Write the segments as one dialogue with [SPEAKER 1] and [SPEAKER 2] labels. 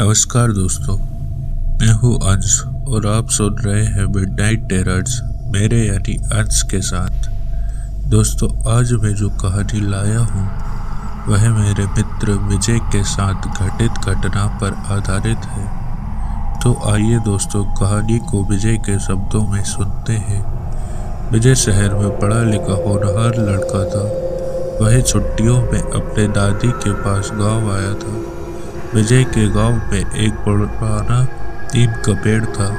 [SPEAKER 1] नमस्कार दोस्तों, मैं हूँ अंश और आप सुन रहे हैं मिडनाइट टेरर्स मेरे यानी अंश के साथ। दोस्तों, आज मैं जो कहानी लाया हूँ वह मेरे मित्र विजय के साथ घटित घटना पर आधारित है। तो आइए दोस्तों, कहानी को विजय के शब्दों में सुनते हैं। विजय शहर में पढ़ा लिखा होनहार लड़का था। वह छुट्टियों में अपने दादी के पास गांव आया था। विजय के गांव में एक पुराना नीम का पेड़ था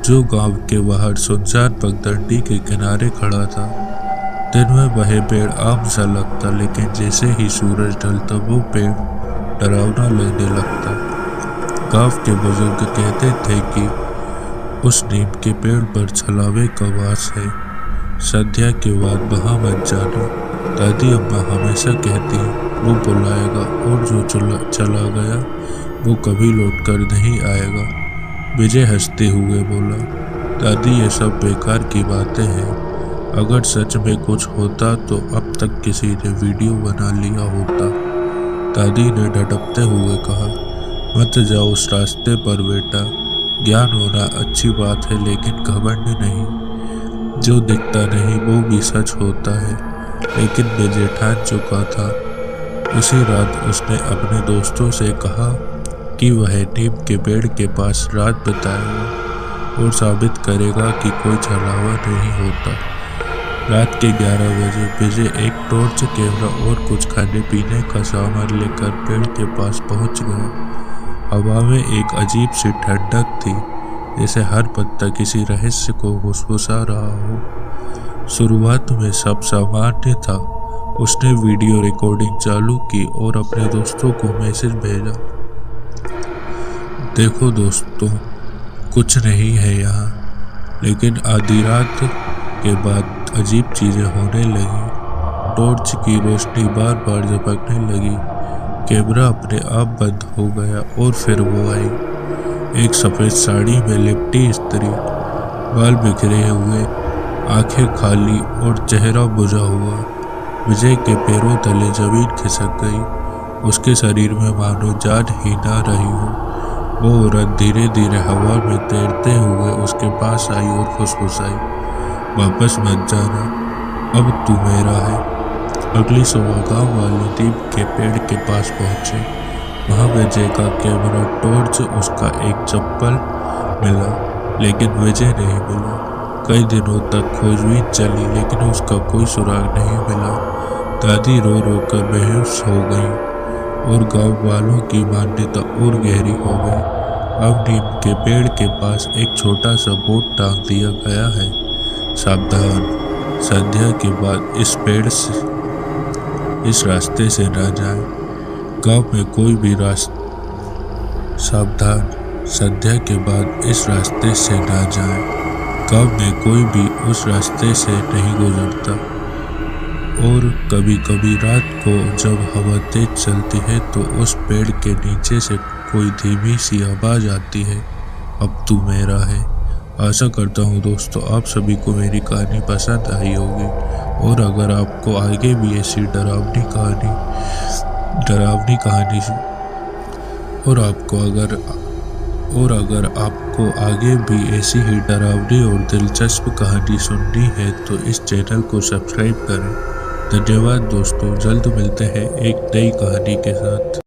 [SPEAKER 1] जो गांव के बाहर सुनसान पगडंडी के किनारे खड़ा था। दिन में वह पेड़ आम सा लगता, लेकिन जैसे ही सूरज ढलता वो पेड़ डरावना लगने लगता। गांव के बुजुर्ग कहते थे कि उस नीम के पेड़ पर छलावे का वास है। संध्या के बाद वहां मत जाना, दादी अम्मा हमेशा कहती वो बुलाएगा और जो चला गया वो कभी लौटकर नहीं आएगा। विजय हंसते हुए बोला, दादी ये सब बेकार की बातें हैं। अगर सच में कुछ होता तो अब तक किसी ने वीडियो बना लिया होता। दादी ने डटकते हुए कहा, मत जाओ उस रास्ते पर बेटा। ज्ञान होना अच्छी बात है, लेकिन घमंड नहीं। जो दिखता नहीं वो भी सच होता है। लेकिन विजय ठान चुका था। उसी रात उसने अपने दोस्तों से कहा कि वह नीम के पेड़ के पास रात बिताएगा और साबित करेगा कि कोई छलावा नहीं होता। रात के 11 बजे विजय एक टॉर्च, कैमरा और कुछ खाने पीने का सामान लेकर पेड़ के पास पहुंच गया। हवा में एक अजीब सी ठंडक थी, जैसे हर पत्ता किसी रहस्य को फुसफुसा रहा हो। शुरुआत में सब सामान्य था। उसने वीडियो रिकॉर्डिंग चालू की और अपने दोस्तों को मैसेज भेजा, देखो दोस्तों, कुछ नहीं है यहाँ। लेकिन आधी रात के बाद अजीब चीजें होने लगी। टॉर्च की रोशनी बार बार झपकने लगी। कैमरा अपने आप बंद हो गया और फिर वो आई। एक सफेद साड़ी में लिपटी स्त्री, बाल बिखरे हुए, आंखें खाली और चेहरा बुझा हुआ। विजय के पैरों तले जमीन खिसक गई। उसके शरीर में मानो जान ही ना रही हो। वो औरत धीरे धीरे हवा में तैरते हुए उसके पास आई और फुसफुसाई, वापस मत जाना, अब तू मेरा है। अगली सुबह गाँव वाले नीम के पेड़ के पास पहुंचे। वहां विजय का कैमरा, टॉर्च, उसका एक चप्पल मिला, लेकिन विजय नहीं मिला। कई दिनों तक खोजबीन चली, लेकिन उसका कोई सुराग नहीं मिला। दादी रो रो कर बेहोश हो गई और गांव वालों की मान्यता और गहरी हो गई। अब नीम के पेड़ के पास एक छोटा सा बोर्ड टांग दिया गया है, सावधान, संध्या के बाद इस रास्ते से ना जाए। गांव में कोई भी सावधान, संध्या के बाद इस रास्ते से ना जाए। गांव में कोई भी उस रास्ते से नहीं गुजरता। और कभी कभी रात को जब हवा तेज चलती है तो उस पेड़ के नीचे से कोई धीमी सी आवाज आती है, अब तू मेरा है। आशा करता हूँ दोस्तों आप सभी को मेरी कहानी पसंद आई होगी। और अगर आपको आगे भी ऐसी डरावनी कहानी और अगर आपको आगे भी ऐसी ही डरावनी और दिलचस्प कहानी सुननी है तो इस चैनल को सब्सक्राइब करें। धन्यवाद दोस्तों, जल्द मिलते हैं एक नई कहानी के साथ।